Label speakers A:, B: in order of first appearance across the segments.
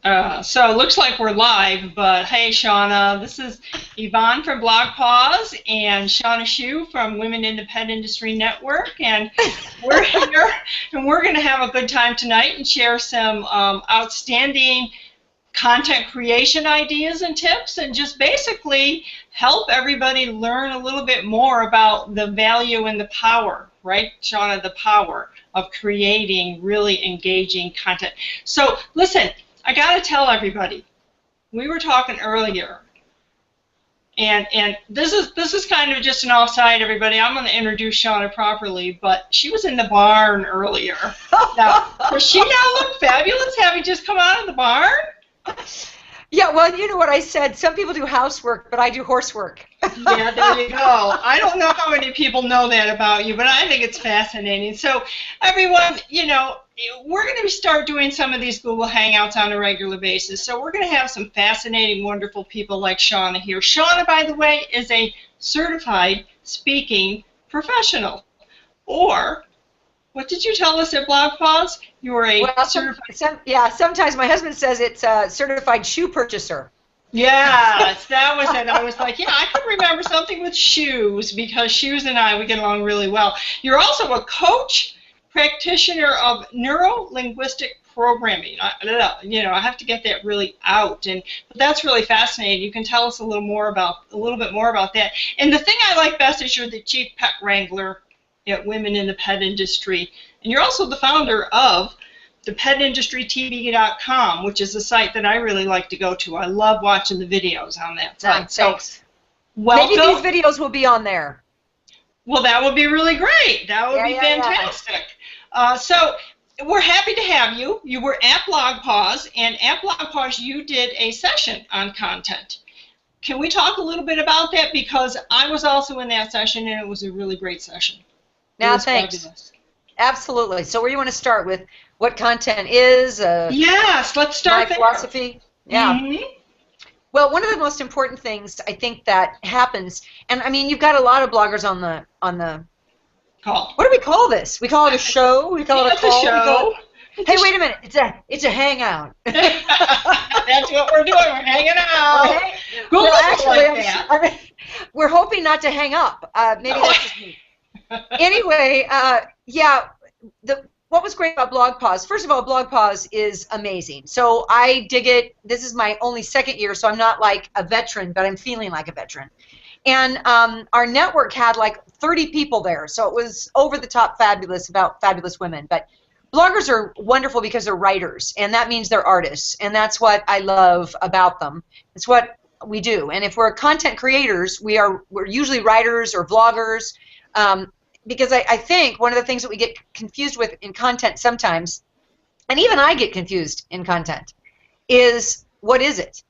A: So it looks like we're live, but hey, Shawna, this is Yvonne from BlogPaws and Shawna Schuh from Women in the Pet Industry Network, and we're here, and we're going to have a good time tonight and share some outstanding content creation ideas and tips, and just basically help everybody learn a little bit more about the value and the power, right, Shawna, the power of creating really engaging content. So listen, I got to tell everybody, we were talking earlier, and this is kind of just an offside, everybody. I'm going to introduce Shawna properly, but she was in the barn earlier. Now, does she now look fabulous having just come out of the barn?
B: Yeah, well, you know what I said. Some people do housework, but I do horsework.
A: Yeah, there you go. I don't know how many people know that about you, but I think it's fascinating. So, everyone, you know, we're going to start doing some of these Google Hangouts on a regular basis. So we're going to have some fascinating, wonderful people like Shawna here. Shawna, by the way, is a certified speaking professional. Or, what did you tell us at BlogPaws? You were a certified...
B: Yeah, sometimes my husband says it's a certified shoe purchaser.
A: Yes, that was it. I was like, yeah, I could remember something with shoes, because Shoes and I, we get along really well. You're also a coach, practitioner of Neurolinguistic programming. You know, I have to get that really out, but that's really fascinating. You can tell us a little bit more about that. And the thing I like best is you're the chief pet wrangler at Women in the Pet Industry, and you're also the founder of thepetindustrytv.com, which is a site that I really like to go to. I love watching the videos on that site.
B: Thanks.
A: So, welcome.
B: Maybe these videos will be on there.
A: Well, that would be really great. That would be fantastic. So we're happy to have you. You were at BlogPaws, and at BlogPaws you did a session on content. Can we talk a little bit about that? Because I was also in that session, and it was a really great session.
B: Now, thanks. Fabulous. Absolutely. So where do you want to start with? What content is?
A: Yes, let's start
B: my philosophy. Yeah.
A: Mm-hmm.
B: Well, one of the most important things I think that happens, and I mean, you've got a lot of bloggers on the
A: call.
B: What do we call this? We call it a show. We call it a call.
A: Show.
B: Hey, wait a minute! It's a hangout.
A: That's what we're doing. We're hanging out.
B: Well, actually, I mean, we're hoping not to hang up. Maybe that's just me. Anyway, yeah. What was great about BlogPaws? First of all, BlogPaws is amazing. So I dig it. This is my only second year, so I'm not like a veteran, but I'm feeling like a veteran. And our network had like 30 people there, so it was over the top fabulous about fabulous women. But bloggers are wonderful because they're writers, and that means they're artists, and that's what I love about them. It's what we do. And if we're content creators, we're usually writers or vloggers. Because I think one of the things that we get confused with in content sometimes, and even I get confused in content, is what is it?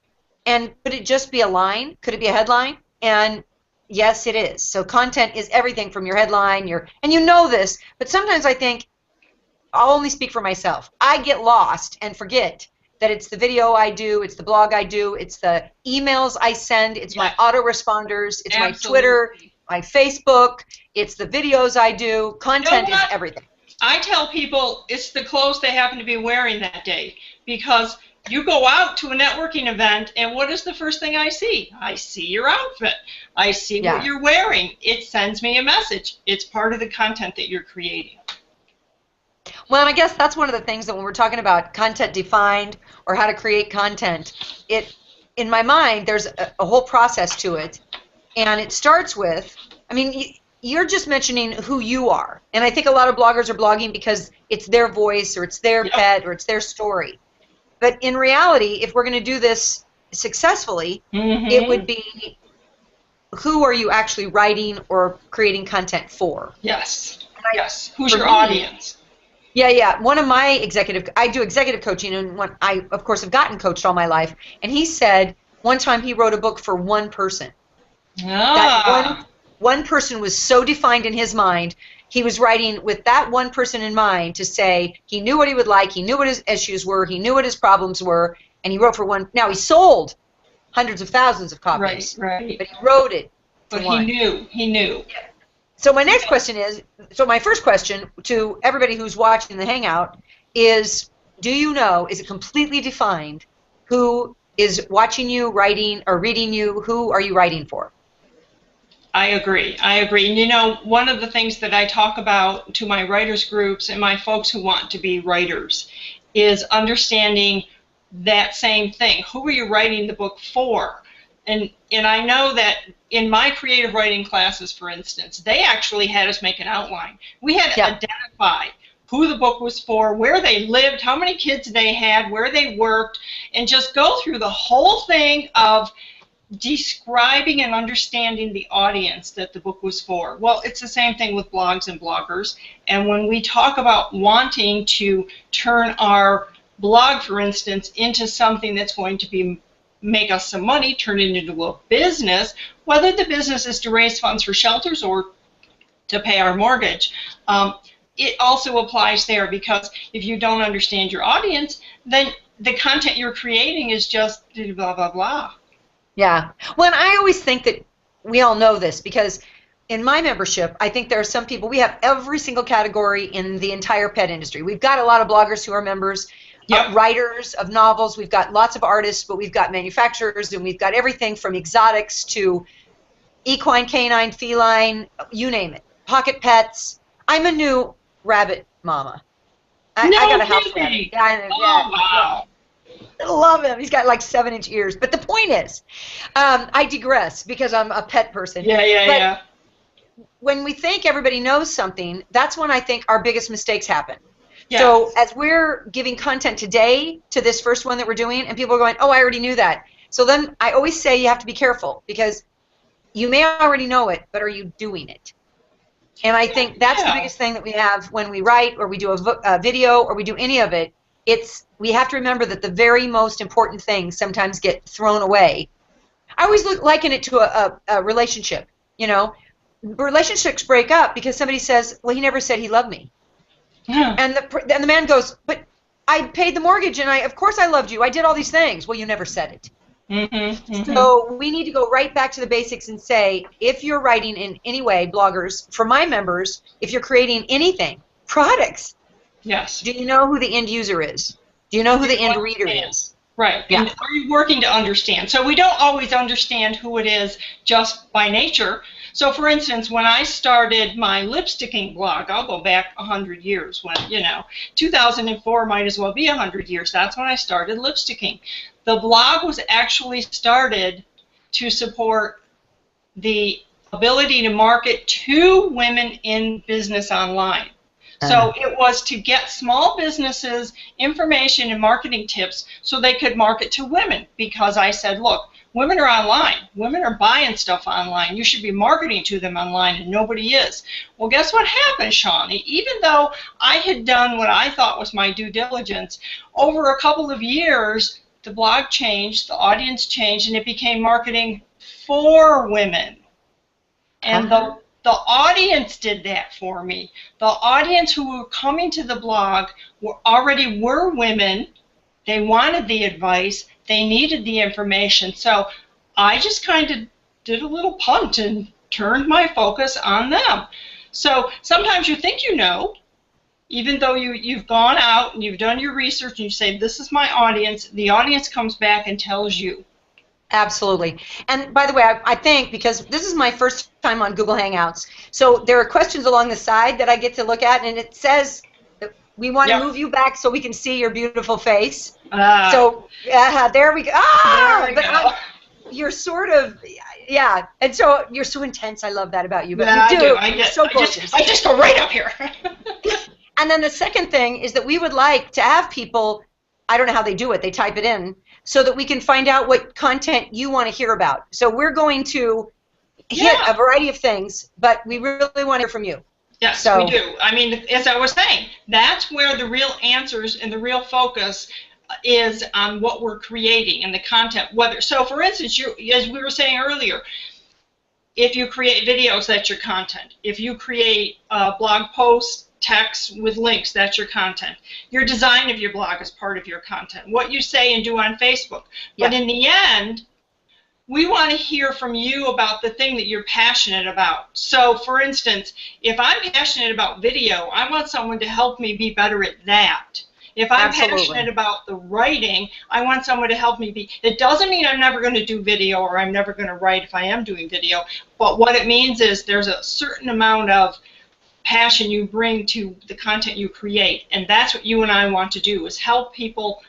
B: And could it just be a line? Could it be a headline? And yes, it is. So content is everything from your headline, and you know this, but sometimes I think, I'll only speak for myself, I get lost and forget that it's the video I do, it's the blog I do, it's the emails I send, it's my autoresponders, it's my Twitter, my Facebook, it's the videos I do. Content is everything.
A: I tell people it's the clothes they happen to be wearing that day, because you go out to a networking event, and what is the first thing I see? I see your outfit. I see what you're wearing. It sends me a message. It's part of the content that you're creating.
B: Well, and I guess that's one of the things that when we're talking about content defined or how to create content, in my mind, there's a whole process to it. And it starts with, I mean, you're just mentioning who you are. And I think a lot of bloggers are blogging because it's their voice or it's their pet or it's their story. But in reality, if we're going to do this successfully, it would be, who are you actually writing or creating content for?
A: Yes. Yes. Who's your audience?
B: Yeah. One of my I do executive coaching, and I, of course, have gotten coached all my life. And he said one time he wrote a book for one person. That one person was so defined in his mind, he was writing with that one person in mind to say he knew what he would like, he knew what his issues were, he knew what his problems were, and he wrote for one. Now, he sold hundreds of thousands of copies,
A: right.
B: But he wrote it for
A: But
B: one.
A: he knew.
B: Yeah. So my next question is, my first question to everybody who's watching the Hangout is, do you know, is it completely defined, who is watching you, writing, or reading you? Who are you writing for?
A: I agree. I agree. And you know, one of the things that I talk about to my writers groups and my folks who want to be writers is understanding that same thing. Who are you writing the book for? And I know that in my creative writing classes, for instance, they actually had us make an outline. We had to identify who the book was for, where they lived, how many kids they had, where they worked, and just go through the whole thing of describing and understanding the audience that the book was for. Well, it's the same thing with blogs and bloggers. And when we talk about wanting to turn our blog, for instance, into something that's going to make us some money, turn it into a business, whether the business is to raise funds for shelters or to pay our mortgage, it also applies there, because if you don't understand your audience, then the content you're creating is just blah, blah, blah.
B: Yeah. Well, and I always think that we all know this, because in my membership, I think there are some people, we have every single category in the entire pet industry. We've got a lot of bloggers who are members, writers of novels, we've got lots of artists, but we've got manufacturers, and we've got everything from exotics to equine, canine, feline, you name it, pocket pets. I'm a new rabbit mama. I got a house rabbit.
A: Wow.
B: I love him. He's got like 7-inch ears. But the point is, I digress because I'm a pet person.
A: Yeah.
B: When we think everybody knows something, that's when I think our biggest mistakes happen.
A: Yes.
B: So as we're giving content today to this first one that we're doing, and people are going, oh, I already knew that. So then I always say you have to be careful, because you may already know it, but are you doing it? And I think that's the biggest thing that we have when we write, or we do a video, or we do any of it. We have to remember that the very most important things sometimes get thrown away. I always liken it to a relationship. You know, relationships break up because somebody says, well, he never said he loved me. And the man goes, but I paid the mortgage, and of course I loved you. I did all these things. Well, you never said it. So we need to go right back to the basics and say, if you're writing in any way, bloggers, for my members, if you're creating anything, products, do you know who the end user is? Do you know who the end reader is?
A: Right. Yeah. And are you working to understand? So we don't always understand who it is just by nature. So, for instance, when I started my lipsticking blog, I'll go back 100 years when, 2004 might as well be 100 years. That's when I started lipsticking. The blog was actually started to support the ability to market to women in business online. So it was to get small businesses information and marketing tips so they could market to women, because I said, look, women are online. Women are buying stuff online. You should be marketing to them online, and nobody is. Well, guess what happened, Shawna? Even though I had done what I thought was my due diligence, over a couple of years, the blog changed, the audience changed, and it became marketing for women. And the audience did that for me. The audience who were coming to the blog already were women. They wanted the advice. They needed the information. So I just kind of did a little punt and turned my focus on them. So sometimes you think you know, even though you've gone out and you've done your research and you say, this is my audience, the audience comes back and tells you.
B: Absolutely. And by the way, I think, because this is my first time on Google Hangouts, so there are questions along the side that I get to look at, and it says that we want to move you back so we can see your beautiful face. So there we go. There we go. You're sort of, and so you're so intense. I love that about you. But you do. I
A: just go right up here.
B: And then the second thing is that we would like to have people, I don't know how they do it, they type it in, so that we can find out what content you want to hear about. So we're going to hit a variety of things, but we really want to hear from you.
A: Yes, we do. I mean, as I was saying, that's where the real answers and the real focus is on what we're creating and the content. So, for instance, as we were saying earlier, if you create videos, that's your content. If you create blog posts, text with links, that's your content. Your design of your blog is part of your content. What you say and do on Facebook. But in the end, we want to hear from you about the thing that you're passionate about. So, for instance, if I'm passionate about video, I want someone to help me be better at that. If I'm
B: Absolutely.
A: passionate about the writing, I want someone to help me be. It doesn't mean I'm never going to do video or I'm never going to write if I am doing video, but what it means is there's a certain amount of passion you bring to the content you create, and that's what you and I want to do, is help people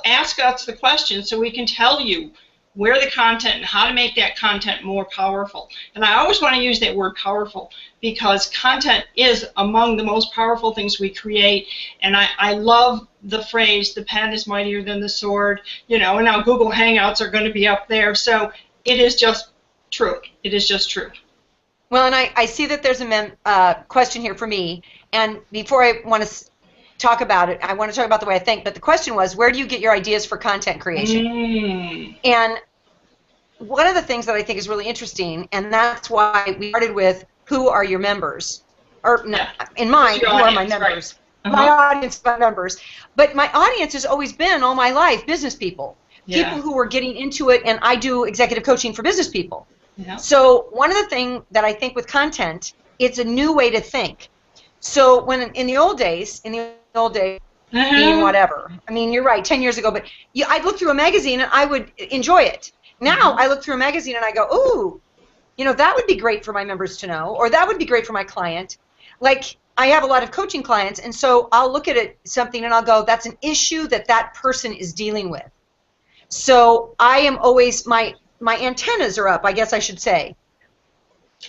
A: ask us the questions so we can tell you where the content and how to make that content more powerful. And I always want to use that word powerful, because content is among the most powerful things we create. And I love the phrase, the pen is mightier than the sword, you know, and now Google Hangouts are going to be up there. So it is just true. It is just true.
B: Well, and I see that there's a question here for me, and before I want to talk about it, I want to talk about the way I think, but the question was, where do you get your ideas for content creation? And one of the things that I think is really interesting, and that's why we started with, who are your members? Or, no, in mine, who are my members? Right. My audience, my members. But my audience has always been, all my life, business people. People who are getting into it, and I do executive coaching for business people. Yeah. So one of the things that I think with content, it's a new way to think. So when in the old days, being whatever, I mean, you're right, 10 years ago, but I'd look through a magazine and I would enjoy it. Now I look through a magazine and I go, ooh, you know, that would be great for my members to know, or that would be great for my client. Like, I have a lot of coaching clients, and so I'll look at something and I'll go, that's an issue that person is dealing with. So I am always, my antennas are up, I guess I should say.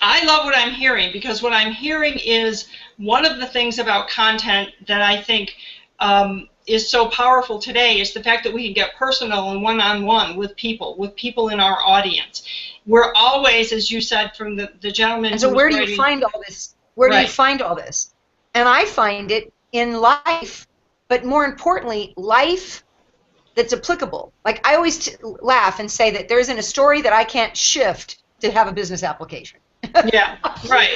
A: I love what I'm hearing, because what I'm hearing is one of the things about content that I think is so powerful today is the fact that we can get personal and one-on-one with people in our audience. We're always, as you said, from the gentleman.
B: And so where do you find all this? Where do you find all this? And I find it in life, but more importantly, life that's applicable. Like, I always laugh and say that there isn't a story that I can't shift to have a business application.
A: Yeah, right.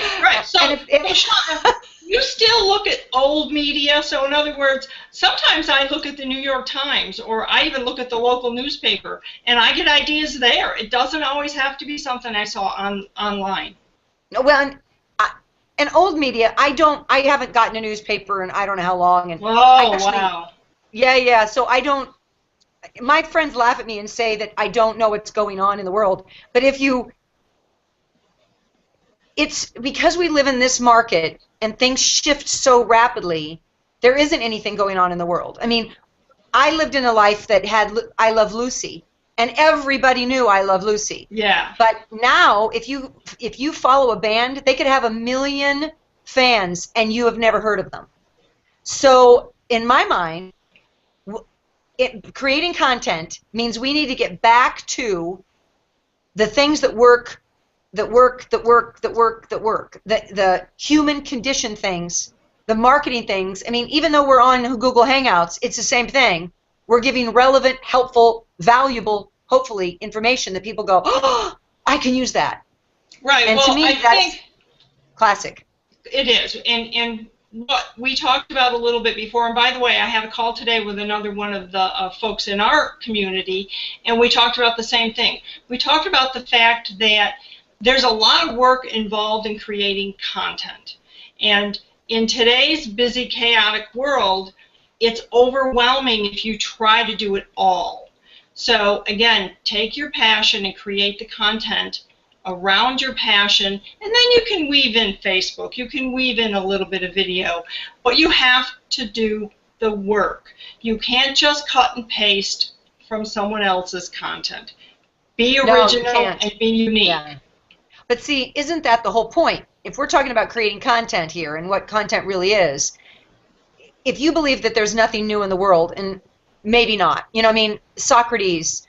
A: So, Shawna, you still look at old media. So, in other words, sometimes I look at the New York Times, or I even look at the local newspaper, and I get ideas there. It doesn't always have to be something I saw online.
B: Well, and old media, I haven't gotten a newspaper in I don't know how long. And
A: wow.
B: Yeah. So I don't. My friends laugh at me and say that I don't know what's going on in the world. But it's because we live in this market and things shift so rapidly, there isn't anything going on in the world. I mean, I lived in a life that had I Love Lucy, and everybody knew I Love Lucy. Yeah. But now, if you follow a band, they could have 1 million fans and you have never heard of them. So in my mind, creating content means we need to get back to the things that work, the human condition things, the marketing things. I mean, even though we're on Google Hangouts, it's the same thing. We're giving relevant, helpful, valuable, hopefully, information that people go, oh, I can use that.
A: Right.
B: And to me, that's classic.
A: It is. And what we talked about a little bit before, and by the way, I have a call today with another one of the folks in our community, and we talked about the same thing. We talked about the fact that there's a lot of work involved in creating content. And in today's busy, chaotic world, it's overwhelming if you try to do it all. So again, take your passion and create the content around your passion, and then you can weave in Facebook, you can weave in a little bit of video, but you have to do the work. You can't just cut and paste from someone else's content. Be original and be unique. Yeah.
B: But see, isn't that the whole point? If we're talking about creating content here and what content really is, if you believe that there's nothing new in the world, and maybe not, you know, I mean, Socrates,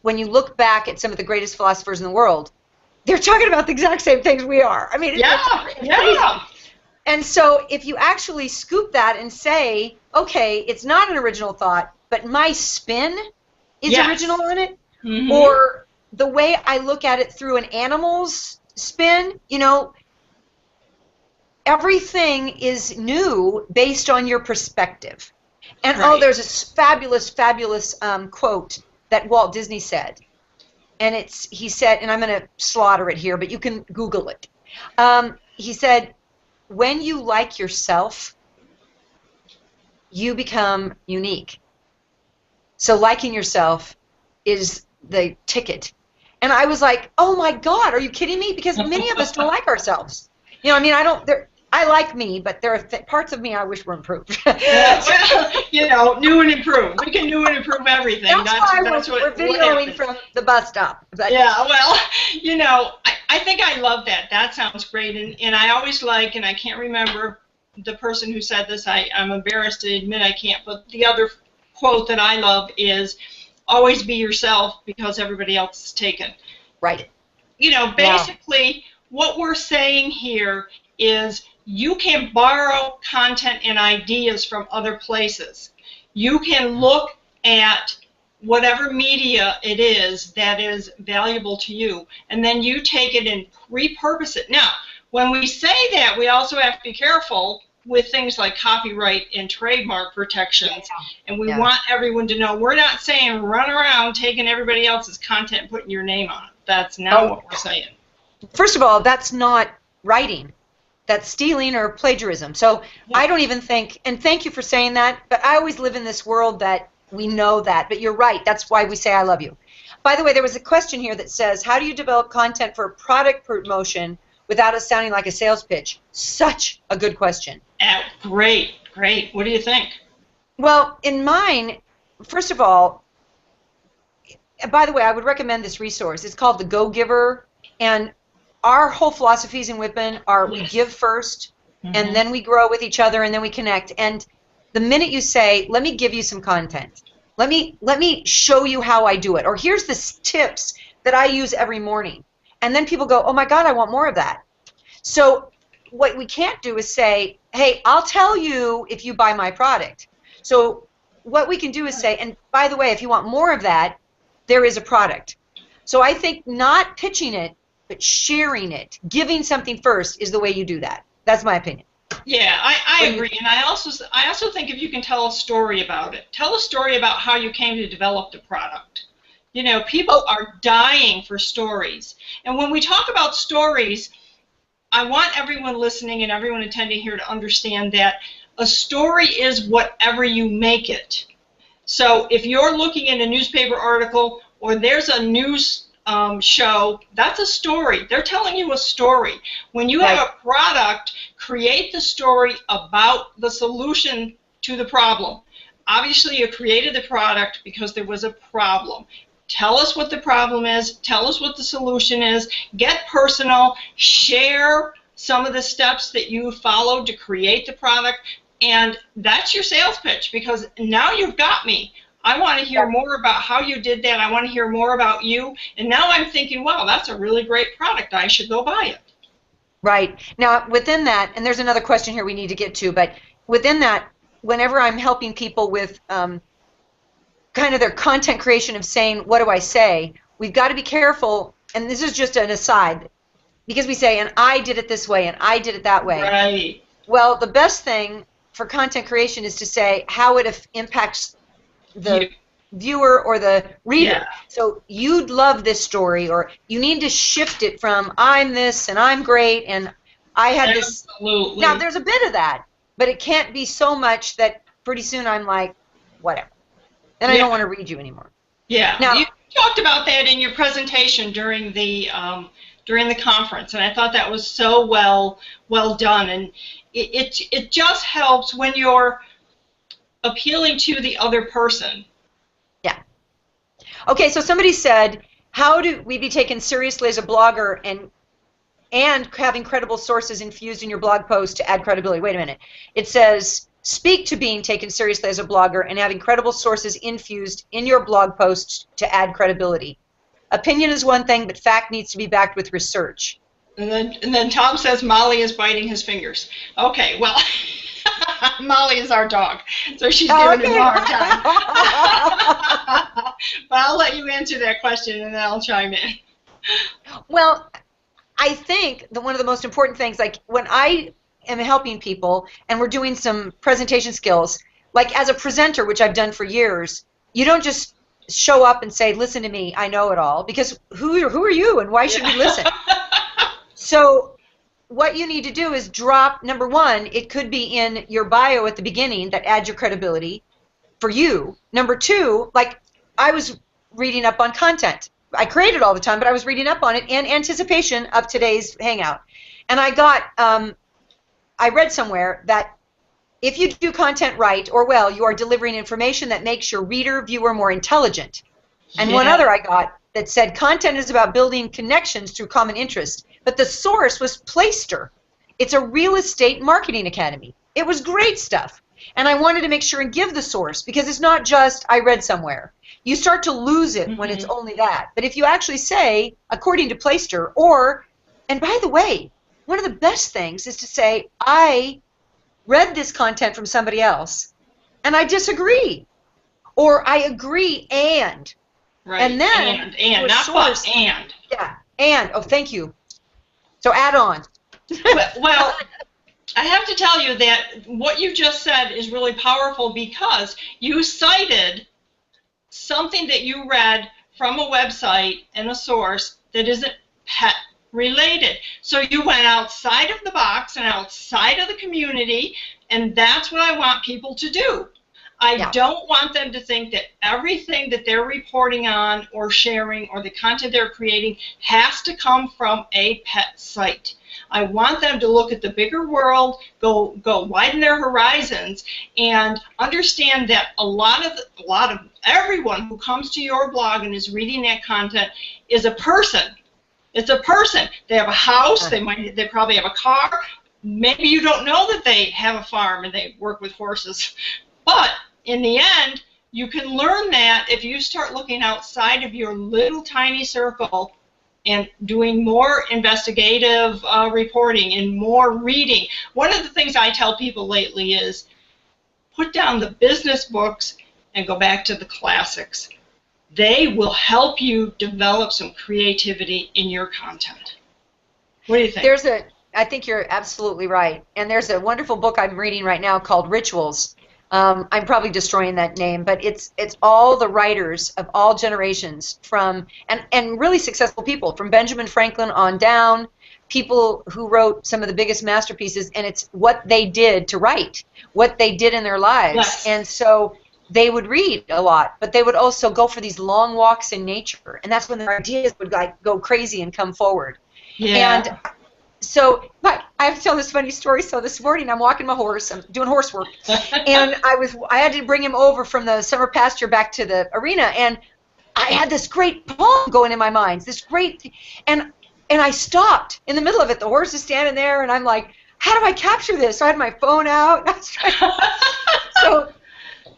B: when you look back at some of the greatest philosophers in the world, they're talking about the exact same things we are. I mean, it's crazy. And so if you actually scoop that and say, okay, it's not an original thought, but my spin is original on it, or the way I look at it through an animal's spin, you know, everything is new based on your perspective. And there's this fabulous quote that Walt Disney said. And he said, and I'm going to slaughter it here, but you can Google it. He said, when you like yourself, you become unique. So liking yourself is the ticket. And I was like, oh my God, are you kidding me? Because many of us don't like ourselves. You know, I mean, I like me, but there are parts of me I wish were improved.
A: Yeah, well, you know, new and improved. We can new and improve everything.
B: That's why we're videoing from the bus stop. But
A: yeah, well, you know, I think I love that. That sounds great. And I always like, and I can't remember the person who said this. I'm embarrassed to admit I can't, but the other quote that I love is, always be yourself because everybody else is taken.
B: Right.
A: You know, basically, what we're saying here is you can borrow content and ideas from other places. You can look at whatever media it is that is valuable to you, and then you take it and repurpose it. Now, when we say that, we also have to be careful with things like copyright and trademark protections, and we want everyone to know we're not saying run around taking everybody else's content and putting your name on it. That's not what we're saying.
B: First of all, that's not writing. That's stealing or plagiarism. So I don't even think, and thank you for saying that, but I always live in this world that we know that, but you're right. That's why we say I love you. By the way, there was a question here that says, how do you develop content for product promotion without it sounding like a sales pitch? Such a good question.
A: Great, great. What do you think?
B: Well, in mine, first of all, by the way, I would recommend this resource. It's called The Go Giver, and our whole philosophies in Whitman are we give first, and then we grow with each other, and then we connect. And the minute you say, let me give you some content, let me show you how I do it, or here's the tips that I use every morning, and then people go, oh my God, I want more of that. So what we can't do is say, hey, I'll tell you if you buy my product. So what we can do is say, and by the way, if you want more of that, there is a product. So I think not pitching it, but sharing it, giving something first is the way you do that. That's my opinion.
A: Yeah, I agree. And I also think if you can tell a story about it, tell a story about how you came to develop the product. You know, people are dying for stories. And when we talk about stories, I want everyone listening and everyone attending here to understand that a story is whatever you make it. So if you're looking at a newspaper article or there's a news show, that's a story. They're telling you a story. When you have a product, create the story about the solution to the problem. Obviously, you created the product because there was a problem. Tell us what the problem is. Tell us what the solution is. Get personal. Share some of the steps that you followed to create the product. And that's your sales pitch, because now you've got me. I want to hear more about how you did that. I want to hear more about you. And now I'm thinking, wow, that's a really great product. I should go buy it.
B: Right. Now, within that, and there's another question here we need to get to, but within that, whenever I'm helping people with kind of their content creation of saying, what do I say, we've got to be careful, and this is just an aside, because we say, and I did it this way, and I did it that way.
A: Right.
B: Well, the best thing for content creation is to say how it impacts the viewer or the reader. Yeah. So you'd love this story, or you need to shift it from I'm this and I'm great and I had this.
A: Absolutely.
B: Now there's a bit of that, but it can't be so much that pretty soon I'm like, whatever. Then I don't want to read you anymore.
A: Yeah.
B: Now,
A: you talked about that in your presentation during the conference, and I thought that was so well done. And it just helps when you're appealing to the other person.
B: Yeah. Okay, so somebody said, how do we be taken seriously as a blogger and having credible sources infused in your blog post to add credibility? Wait a minute. It says, speak to being taken seriously as a blogger and having credible sources infused in your blog post to add credibility. Opinion is one thing, but fact needs to be backed with research.
A: And then Tom says Molly is biting his fingers. Okay, well, Molly is our dog, so she's giving him a hard time. But I'll let you answer that question, and then I'll chime in.
B: Well, I think that one of the most important things, like when I am helping people and we're doing some presentation skills, like as a presenter, which I've done for years, you don't just show up and say, listen to me, I know it all, because who are you and why should we listen? So what you need to do is drop, number one, it could be in your bio at the beginning that adds your credibility for you. Number two, like I was reading up on content. I create it all the time, but I was reading up on it in anticipation of today's hangout. And I read somewhere that if you do content right or well, you are delivering information that makes your reader, viewer more intelligent. And one other I got that said content is about building connections through common interest. But the source was Playster. It's a real estate marketing academy. It was great stuff. And I wanted to make sure and give the source because it's not just I read somewhere. You start to lose it when it's only that. But if you actually say, according to Playster, and by the way, one of the best things is to say, I read this content from somebody else, and I disagree. Or I agree and.
A: Right.
B: And then
A: and not source. But and.
B: Yeah, and. Oh, thank you. So add on.
A: Well, I have to tell you that what you just said is really powerful because you cited something that you read from a website and a source that isn't pet related. So you went outside of the box and outside of the community, and that's what I want people to do. I don't want them to think that everything that they're reporting on or sharing or the content they're creating has to come from a pet site. I want them to look at the bigger world, go widen their horizons, and understand that a lot of everyone who comes to your blog and is reading that content is a person. It's a person. They have a house. They probably have a car. Maybe you don't know that they have a farm and they work with horses, but in the end, you can learn that if you start looking outside of your little tiny circle and doing more investigative reporting and more reading. One of the things I tell people lately is put down the business books and go back to the classics. They will help you develop some creativity in your content. What do you think?
B: I think you're absolutely right. And there's a wonderful book I'm reading right now called Rituals. I'm probably destroying that name, but it's all the writers of all generations and really successful people from Benjamin Franklin on down, people who wrote some of the biggest masterpieces, and it's what they did to write, what they did in their lives.
A: Yes.
B: And so they would read a lot, but they would also go for these long walks in nature, and that's when their ideas would go crazy and come forward.
A: Yeah.
B: And so, but I have to tell this funny story. So this morning I'm walking my horse, I'm doing horse work, and I had to bring him over from the summer pasture back to the arena, and I had this great poem going in my mind, and I stopped in the middle of it. The horse is standing there, and I'm like, how do I capture this? So I had my phone out. So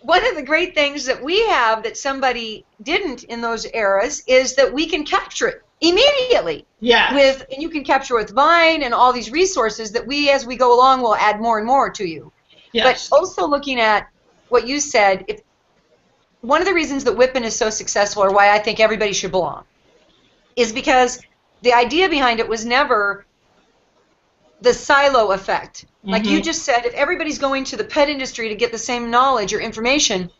B: one of the great things that we have that somebody didn't in those eras is that we can capture it immediately.
A: Yeah.
B: And you can capture with Vine and all these resources that we, as we go along, will add more and more to you.
A: Yes.
B: But also looking at what you said, one of the reasons that Whippin is so successful, or why I think everybody should belong, is because the idea behind it was never the silo effect. Like you just said, if everybody's going to the pet industry to get the same knowledge or information,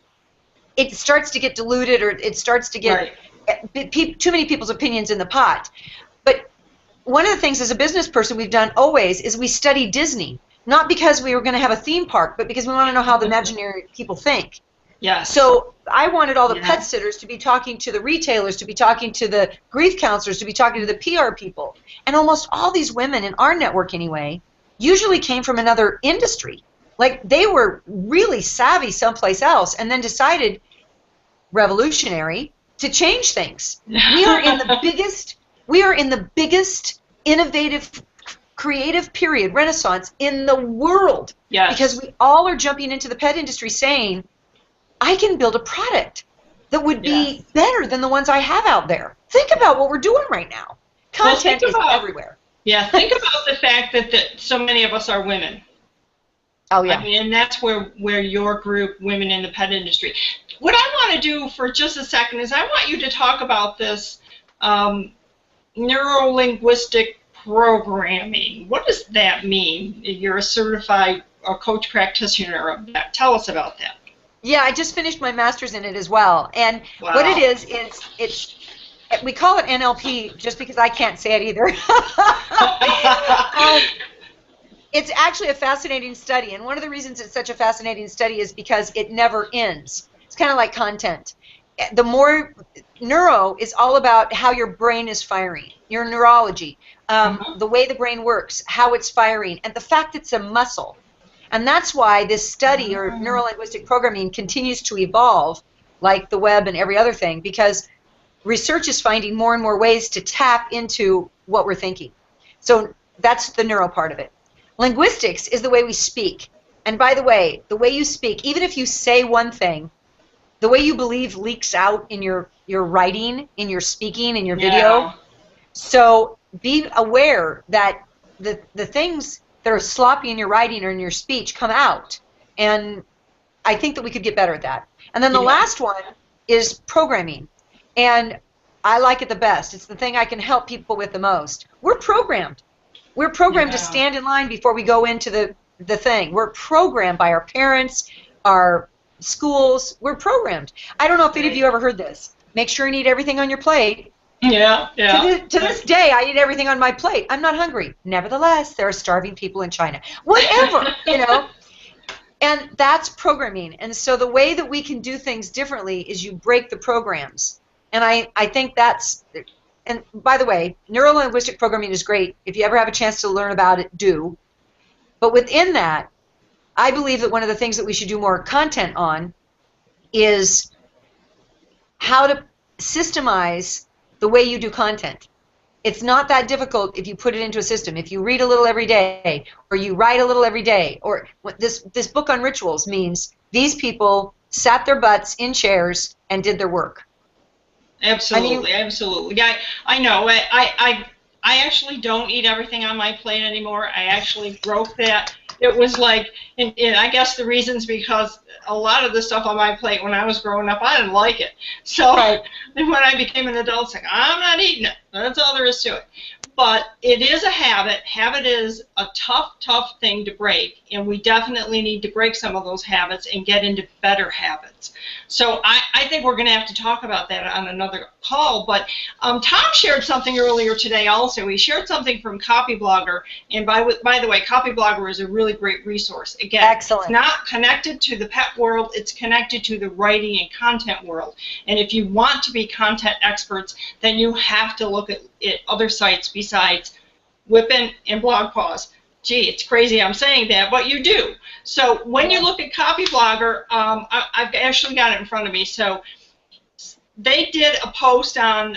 B: it starts to get diluted, or it starts to get too many people's opinions in the pot. But one of the things as a business person we've done always is we study Disney, not because we were going to have a theme park, but because we want to know how the imaginary people think.
A: Yeah.
B: So I wanted all the pet sitters to be talking to the retailers, to be talking to the grief counselors, to be talking to the PR people. And almost all these women in our network anyway usually came from another industry. Like they were really savvy someplace else and then decided, revolutionary, to change things. We are in the biggest innovative, creative period, renaissance in the world.
A: Yes.
B: Because we all are jumping into the pet industry saying, I can build a product that would be better than the ones I have out there. Think about what we're doing right now. Content is everywhere.
A: Yeah, think about the fact that so many of us are women.
B: Oh, yeah.
A: I mean, and that's where your group, Women in the Pet Industry. What I want to do for just a second is I want you to talk about this Neurolinguistic programming. What does that mean? You're a certified coach practitioner of that. Tell us about that.
B: Yeah, I just finished my master's in it as well. And what it is it's We call it NLP just because I can't say it either. It's actually a fascinating study, and one of the reasons it's such a fascinating study is because it never ends. It's kind of like content. The more neuro is all about how your brain is firing, your neurology, the way the brain works, how it's firing, and the fact it's a muscle. And that's why this study, or neurolinguistic programming, continues to evolve, like the web and every other thing, because research is finding more and more ways to tap into what we're thinking. So that's the neuro part of it. Linguistics is the way we speak. And by the way you speak, even if you say one thing, the way you believe leaks out in your writing, in your speaking, in your video. So be aware that the things that are sloppy in your writing or in your speech come out. And I think that we could get better at that. And then the last one is programming. And I like it the best. It's the thing I can help people with the most. We're programmed. We're programmed to stand in line before we go into the thing. We're programmed by our parents, our schools. We're programmed. I don't know if any of you ever heard this. Make sure you eat everything on your plate.
A: Yeah.
B: To this day, I eat everything on my plate. I'm not hungry. Nevertheless, there are starving people in China. Whatever, And that's programming. And so the way that we can do things differently is you break the programs. And I think that's... And by the way, neurolinguistic programming is great. If you ever have a chance to learn about it, do. But within that, I believe that one of the things that we should do more content on is how to systemize the way you do content. It's not that difficult if you put it into a system. If you read a little every day, or you write a little every day, or what this book on rituals means these people sat their butts in chairs and did their work.
A: Absolutely, absolutely. Yeah, I know. I actually don't eat everything on my plate anymore. I actually broke that. It was like, and I guess the reason's because a lot of the stuff on my plate when I was growing up, I didn't like it. So then when I became an adult, it's like, I'm not eating it. That's all there is to it. But it is a habit. Habit is a tough thing to break, and we definitely need to break some of those habits and get into better habits. So I think we're going to have to talk about that on another call. But Tom shared something earlier today also. He shared something from Copyblogger, and by the way, Copyblogger is a really great resource. Again,
B: excellent.
A: It's not connected to the pet world. It's connected to the writing and content world. And if you want to be content experts, then you have to look at other sites besides Whippin' and BlogPaws. Gee, it's crazy I'm saying that, but you do. So when you look at Copyblogger, I've actually got it in front of me. So they did a post on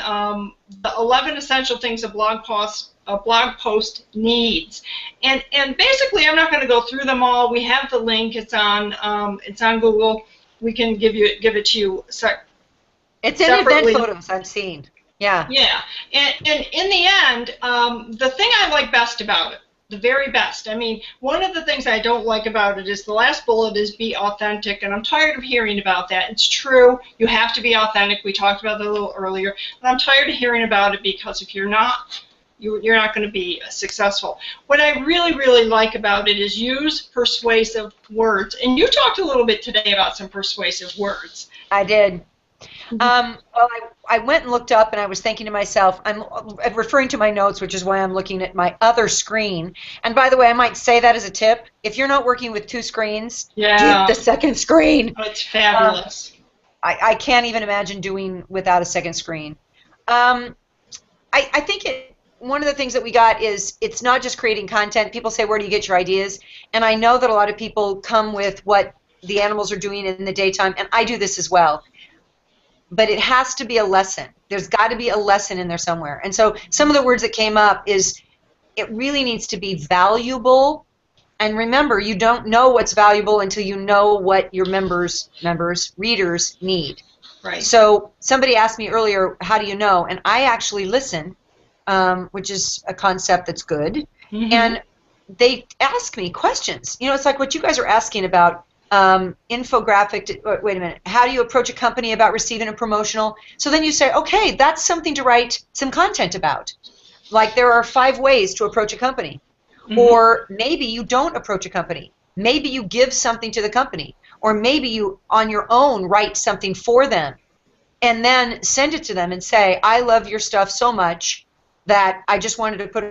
A: the 11 essential things a blog post needs, and basically I'm not going to go through them all. We have the link. It's on Google. We can give it to you.
B: It's in event photos I'm seeing. Yeah.
A: Yeah, and in the end, the thing I like best about it, the very best, I mean, one of the things I don't like about it is the last bullet is be authentic, and I'm tired of hearing about that. It's true, you have to be authentic. We talked about that a little earlier, but I'm tired of hearing about it because if you're not, you're not going to be successful. What I really like about it is use persuasive words, and you talked a little bit today about some persuasive words.
B: I did. Well, I went and looked up, and I was thinking to myself, I'm referring to my notes, which is why I'm looking at my other screen. And by the way, I might say that as a tip. If you're not working with two screens, get the second screen.
A: Oh, it's fabulous.
B: I can't even imagine doing without a second screen. I think one of the things that we got is it's not just creating content. People say, where do you get your ideas? And I know that a lot of people come with what the animals are doing in the daytime, and I do this as well. But it has to be a lesson. There's got to be a lesson in there somewhere. And so some of the words that came up is it really needs to be valuable. And remember, you don't know what's valuable until you know what your readers need.
A: Right.
B: So somebody asked me earlier, how do you know? And I actually listen, which is a concept that's good. Mm-hmm. And they ask me questions. You know, it's like what you guys are asking about. Infographic, wait a minute, how do you approach a company about receiving a promotional? So then you say, okay, that's something to write some content about. Like there are 5 ways to approach a company. Mm-hmm. Or maybe you don't approach a company. Maybe you give something to the company. Or maybe you, on your own, write something for them. and then send it to them and say, I love your stuff so much that I just wanted to put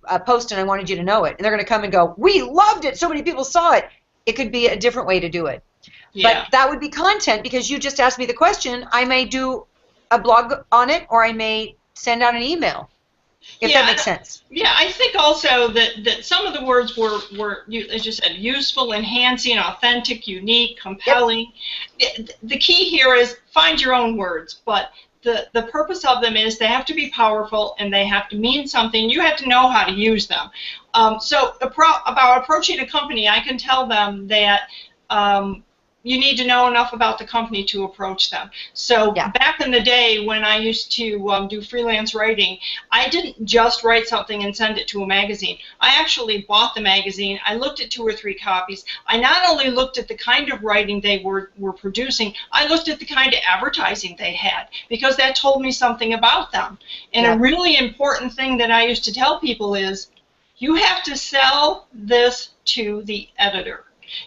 B: a post and I wanted you to know it. And they're going to come and go, we loved it, so many people saw it. It could be a different way to do it.
A: Yeah.
B: But that would be content, because you just asked me the question. I may do a blog on it, or I may send out an email, if that makes sense.
A: Yeah, I think also that some of the words were, as you said, useful, enhancing, authentic, unique, compelling. Yep. The key here is find your own words, but the purpose of them is they have to be powerful and they have to mean something. You have to know how to use them. So about approaching a company, I can tell them that you need to know enough about the company to approach them. So back in the day when I used to do freelance writing, I didn't just write something and send it to a magazine. I actually bought the magazine. I looked at 2 or 3 copies. I not only looked at the kind of writing they were producing, I looked at the kind of advertising they had, because that told me something about them. And a really important thing that I used to tell people is, you have to sell this to the editor.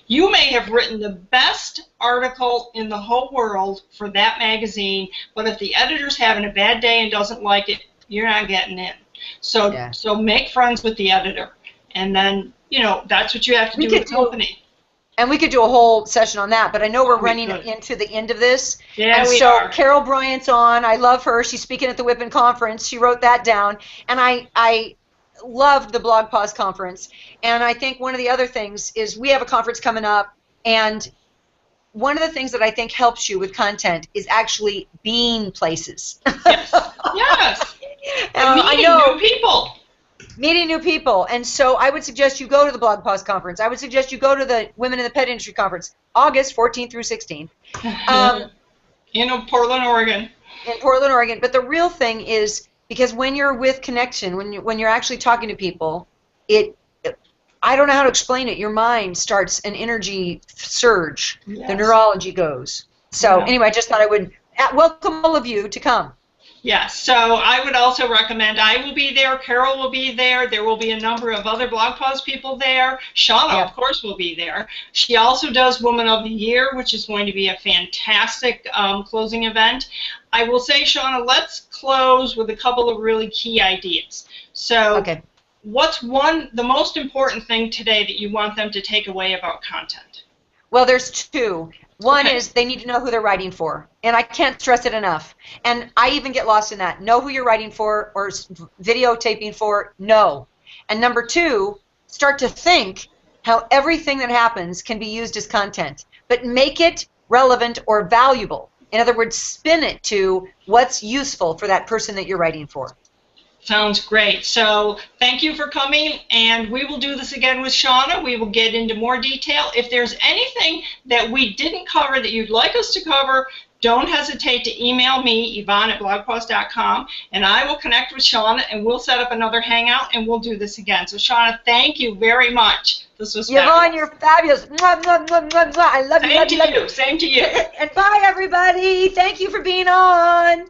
A: You may have written the best article in the whole world for that magazine, but if the editor's having a bad day and doesn't like it, you're not getting in. So so make friends with the editor, and then, you know, that's what you have to do with the company.
B: And we could do a whole session on that, but I know we're running into the end of this.
A: Yeah,
B: and
A: we
B: so
A: are.
B: Carol Bryant's on. I love her. She's speaking at the Whippin' Conference. She wrote that down. And I loved the BlogPaws conference. And I think one of the other things is we have a conference coming up, and one of the things that I think helps you with content is actually being places.
A: Yes. Yes. And meeting new people.
B: Meeting new people. And so I would suggest you go to the BlogPaws conference. I would suggest you go to the Women in the Pet Industry conference, August 14th through 16th.
A: In Portland, Oregon.
B: In Portland, Oregon. But the real thing is, because when you're with connection, when you're actually talking to people, I don't know how to explain it. Your mind starts an energy surge. Yes. The neurology goes. So anyway, I just thought I would welcome all of you to come.
A: Yes, so I would also recommend, I will be there, Carol will be there, there will be a number of other BlogPaws people there. Shawna, of course, will be there. She also does Woman of the Year, which is going to be a fantastic closing event. I will say, Shawna, let's close with a couple of really key ideas. So what's the most important thing today that you want them to take away about content?
B: Well, there's 2. One is they need to know who they're writing for, and I can't stress it enough. And I even get lost in that. Know who you're writing for or videotaping for. No. And number 2, start to think how everything that happens can be used as content, but make it relevant or valuable. In other words, spin it to what's useful for that person that you're writing for.
A: Sounds great. So thank you for coming, and we will do this again with Shawna. We will get into more detail. If there's anything that we didn't cover that you'd like us to cover, don't hesitate to email me, Yvonne at blogpaws.com, and I will connect with Shawna, and we'll set up another hangout, and we'll do this again. So Shawna, thank you very much. This was fabulous.
B: Yvonne, you're fabulous. Mwah, mwah, mwah, mwah, mwah. I love you.
A: Same to you. Same to you.
B: And bye, everybody. Thank you for being on.